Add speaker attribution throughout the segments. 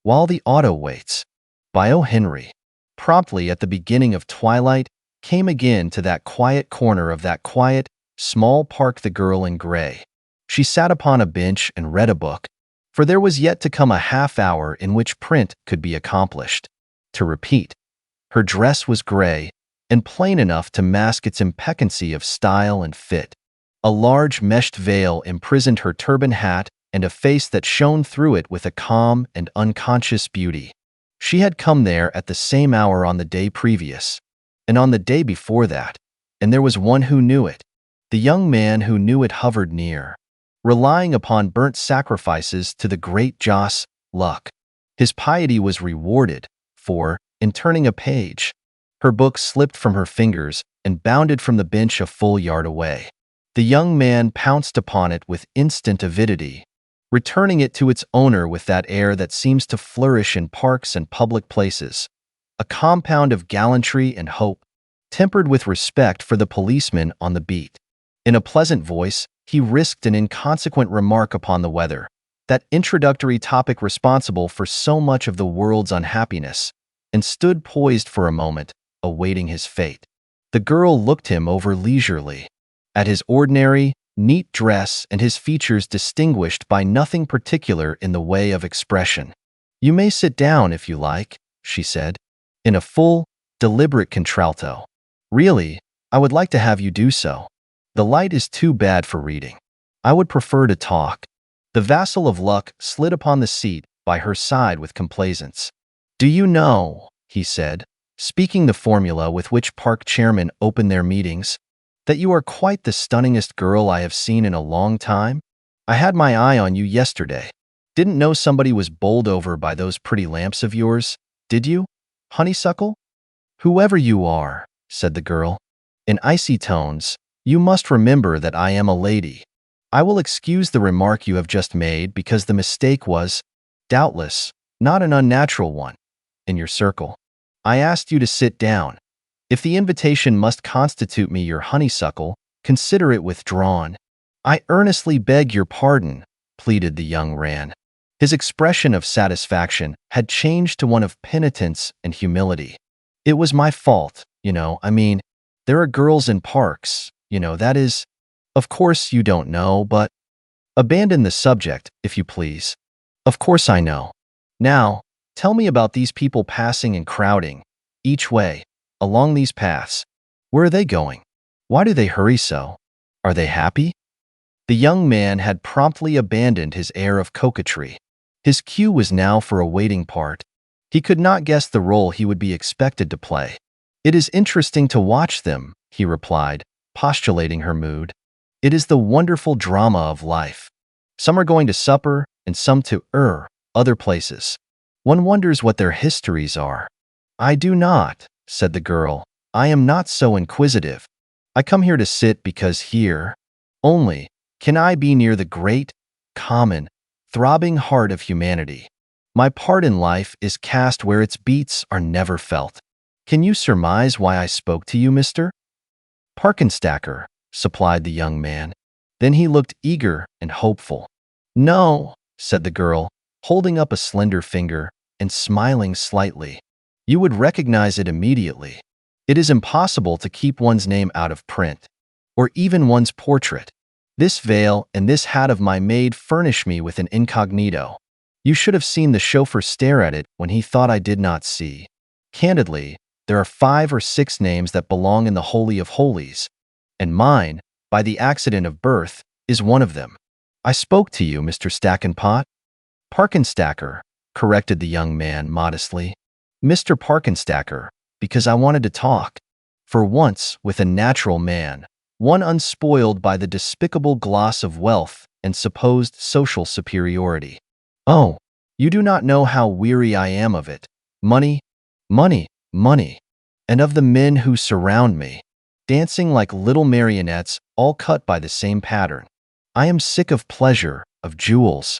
Speaker 1: While the Auto Waits, by O. Henry. Promptly at the beginning of twilight, came again to that quiet corner of that quiet, small park the girl in gray. She sat upon a bench and read a book, for there was yet to come a half-hour in which print could be accomplished. To repeat, her dress was gray, and plain enough to mask its impecancy of style and fit. A large meshed veil imprisoned her turban hat and a face that shone through it with a calm and unconscious beauty. She had come there at the same hour on the day previous, and on the day before that, and there was one who knew it. The young man who knew it hovered near, relying upon burnt sacrifices to the great Joss, Luck. His piety was rewarded, for, in turning a page, her book slipped from her fingers and bounded from the bench a full yard away. The young man pounced upon it with instant avidity, returning it to its owner with that air that seems to flourish in parks and public places, a compound of gallantry and hope, tempered with respect for the policeman on the beat. In a pleasant voice, he risked an inconsequent remark upon the weather, that introductory topic responsible for so much of the world's unhappiness, and stood poised for a moment, awaiting his fate. The girl looked him over leisurely, at his ordinary, neat dress and his features distinguished by nothing particular in the way of expression. "You may sit down if you like," she said, in a full, deliberate contralto. "Really, I would like to have you do so. The light is too bad for reading. I would prefer to talk." The vassal of Luck slid upon the seat by her side with complaisance. "Do you know," he said, speaking the formula with which park chairmen open their meetings, "that you are quite the stunningest girl I have seen in a long time? I had my eye on you yesterday. Didn't know somebody was bowled over by those pretty lamps of yours, did you, honeysuckle?" "Whoever you are," said the girl, in icy tones, "you must remember that I am a lady. I will excuse the remark you have just made because the mistake was, doubtless, not an unnatural one, in your circle. I asked you to sit down. If the invitation must constitute me your honeysuckle, consider it withdrawn." "I earnestly beg your pardon," pleaded the young man. His expression of satisfaction had changed to one of penitence and humility. "It was my fault, there are girls in parks, that is, of course you don't know, but—" "Abandon the subject, if you please. Of course I know. Now, tell me about these people passing and crowding, each way, along these paths. Where are they going? Why do they hurry so? Are they happy?" The young man had promptly abandoned his air of coquetry. His cue was now for a waiting part. He could not guess the role he would be expected to play. "It is interesting to watch them," he replied, postulating her mood. "It is the wonderful drama of life. Some are going to supper, and some to other places. One wonders what their histories are." "I do not," said the girl. "I am not so inquisitive. I come here to sit because here, only, can I be near the great, common, throbbing heart of humanity. My part in life is cast where its beats are never felt. Can you surmise why I spoke to you, Mr. Parkenstacker?" supplied the young man. Then he looked eager and hopeful. "No," said the girl, holding up a slender finger and smiling slightly. "You would recognize it immediately. It is impossible to keep one's name out of print, or even one's portrait. This veil and this hat of my maid furnish me with an incognito. You should have seen the chauffeur stare at it when he thought I did not see. Candidly, there are 5 or 6 names that belong in the Holy of Holies, and mine, by the accident of birth, is one of them. I spoke to you, Mr. Stackenpot." "Parkenstacker," corrected the young man modestly. "Mr. Parkenstacker, because I wanted to talk, for once, with a natural man, one unspoiled by the despicable gloss of wealth and supposed social superiority. Oh, you do not know how weary I am of it. Money, money, money, and of the men who surround me, dancing like little marionettes, all cut by the same pattern. I am sick of pleasure, of jewels,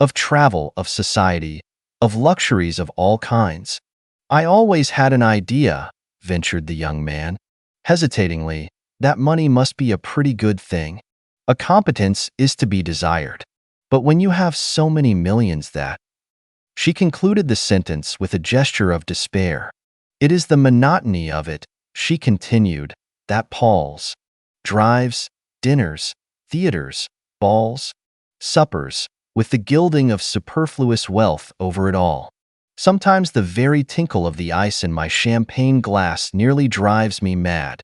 Speaker 1: of travel, of society, of luxuries of all kinds. I always had an idea," ventured the young man, hesitatingly, "that money must be a pretty good thing. A competence is to be desired. But when you have so many millions that—" She concluded the sentence with a gesture of despair. It is the monotony of it, she continued, that palls. Drives, dinners, theaters, balls, suppers, with the gilding of superfluous wealth over it all. Sometimes the very tinkle of the ice in my champagne glass nearly drives me mad.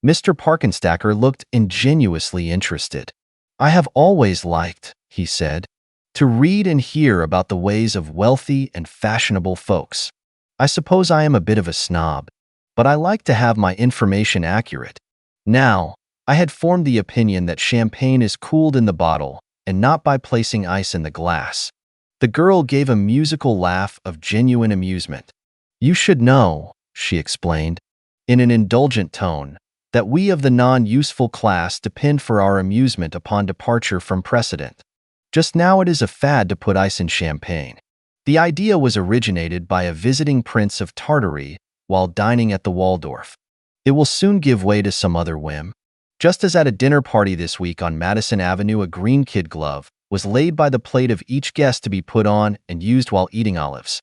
Speaker 1: Mr. Parkenstacker looked ingenuously interested. I have always liked, he said, to read and hear about the ways of wealthy and fashionable folks. I suppose I am a bit of a snob, but I like to have my information accurate. Now, I had formed the opinion that champagne is cooled in the bottle and not by placing ice in the glass. The girl gave a musical laugh of genuine amusement. You should know, she explained, in an indulgent tone, that we of the non-useful class depend for our amusement upon departure from precedent. Just now it is a fad to put ice in champagne. The idea was originated by a visiting prince of Tartary while dining at the Waldorf. It will soon give way to some other whim. Just as at a dinner party this week on Madison Avenue, a green kid glove was laid by the plate of each guest to be put on and used while eating olives.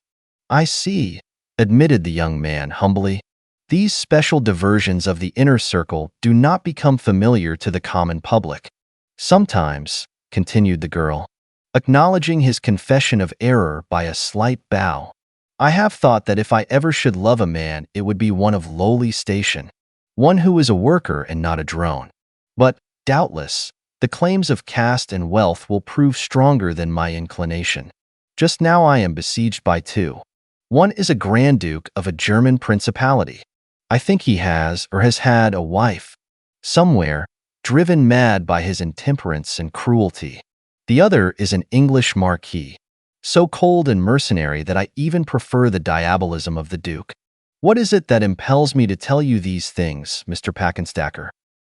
Speaker 1: I see, admitted the young man humbly. These special diversions of the inner circle do not become familiar to the common public. Sometimes, continued the girl, acknowledging his confession of error by a slight bow, I have thought that if I ever should love a man, it would be one of lowly station, one who is a worker and not a drone. But, doubtless, the claims of caste and wealth will prove stronger than my inclination. Just now I am besieged by two. One is a Grand Duke of a German principality. I think he has or has had a wife, somewhere, driven mad by his intemperance and cruelty. The other is an English marquis, so cold and mercenary that I even prefer the diabolism of the Duke. What is it that impels me to tell you these things, Mr. Parkenstacker?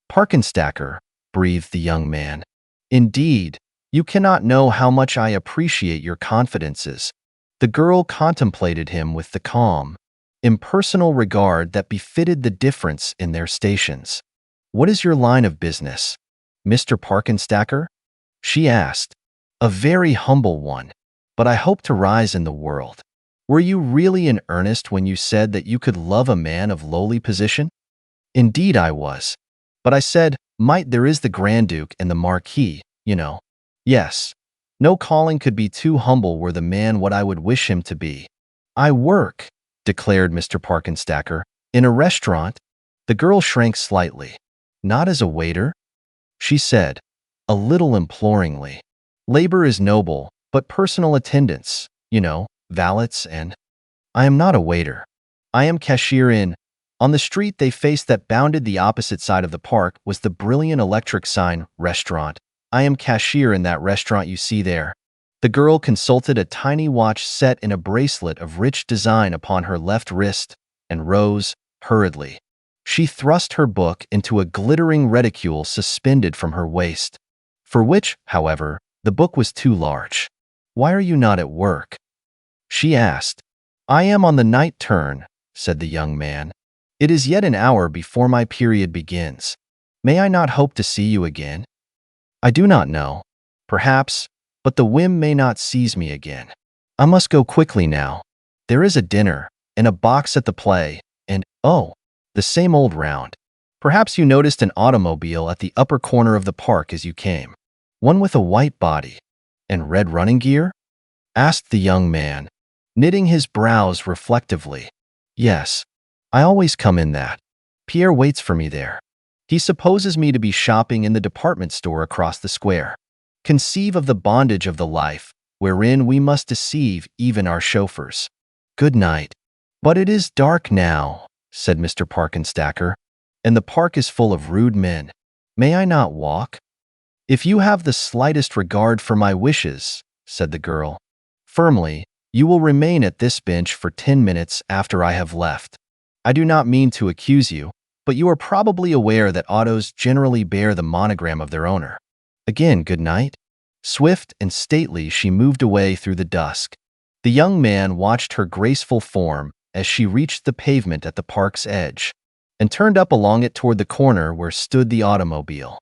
Speaker 1: Parkenstacker, breathed the young man. Indeed, you cannot know how much I appreciate your confidences. The girl contemplated him with the calm, impersonal regard that befitted the difference in their stations. What is your line of business, Mr. Parkenstacker? She asked. A very humble one, but I hope to rise in the world. Were you really in earnest when you said that you could love a man of lowly position? Indeed I was. But I said, might there is the Grand Duke and the Marquis, you know. Yes. No calling could be too humble were the man what I would wish him to be. I work, declared Mr. Parkenstacker, in a restaurant. The girl shrank slightly. Not as a waiter? She said, a little imploringly. Labor is noble, but personal attendants, you know, valets and… I am not a waiter. I am cashier in… On the street they faced that bounded the opposite side of the park was the brilliant electric sign, restaurant. I am cashier in that restaurant you see there. The girl consulted a tiny watch set in a bracelet of rich design upon her left wrist and rose, hurriedly. She thrust her book into a glittering reticule suspended from her waist, for which, however, the book was too large. Why are you not at work? She asked. I am on the night turn, said the young man. It is yet an hour before my period begins. May I not hope to see you again? I do not know. Perhaps, but the whim may not seize me again. I must go quickly now. There is a dinner, and a box at the play, and, oh, the same old round. Perhaps you noticed an automobile at the upper corner of the park as you came. One with a white body. And red running gear? Asked the young man, knitting his brows reflectively. Yes. I always come in that. Pierre waits for me there. He supposes me to be shopping in the department store across the square. Conceive of the bondage of the life, wherein we must deceive even our chauffeurs. Good night. But it is dark now, said Mr. Parkenstacker, and the park is full of rude men. May I not walk? If you have the slightest regard for my wishes, said the girl, firmly, you will remain at this bench for 10 minutes after I have left. I do not mean to accuse you, but you are probably aware that autos generally bear the monogram of their owner. Again, good night. Swift and stately she moved away through the dusk. The young man watched her graceful form as she reached the pavement at the park's edge and turned up along it toward the corner where stood the automobile.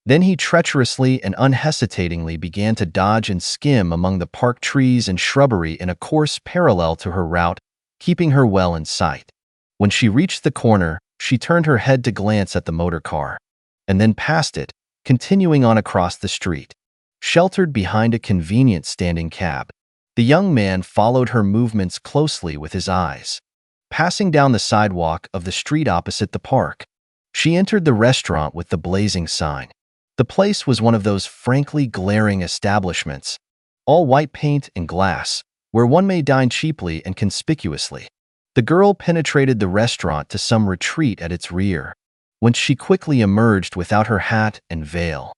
Speaker 1: Then he treacherously and unhesitatingly began to dodge and skim among the park trees and shrubbery in a course parallel to her route, keeping her well in sight. When she reached the corner, she turned her head to glance at the motor car, and then past it, continuing on across the street. Sheltered behind a convenient standing cab, the young man followed her movements closely with his eyes. Passing down the sidewalk of the street opposite the park, she entered the restaurant with the blazing sign. The place was one of those frankly glaring establishments, all white paint and glass, where one may dine cheaply and conspicuously. The girl penetrated the restaurant to some retreat at its rear, whence she quickly emerged without her hat and veil.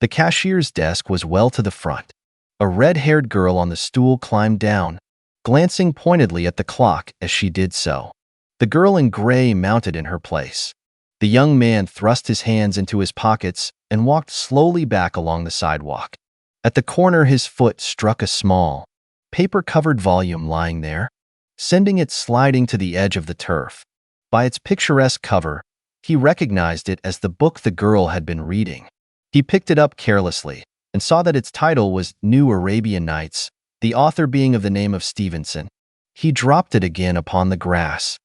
Speaker 1: The cashier's desk was well to the front. A red-haired girl on the stool climbed down, glancing pointedly at the clock as she did so. The girl in gray mounted in her place. The young man thrust his hands into his pockets and walked slowly back along the sidewalk. At the corner, his foot struck a small, paper-covered volume lying there, sending it sliding to the edge of the turf. By its picturesque cover, he recognized it as the book the girl had been reading. He picked it up carelessly and saw that its title was New Arabian Nights, the author being of the name of Stevenson. He dropped it again upon the grass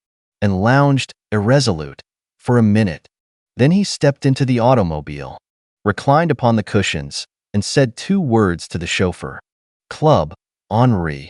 Speaker 1: and lounged, irresolute, for a minute. Then he stepped into the automobile, reclined upon the cushions, and said 2 words to the chauffeur. Club, Henri.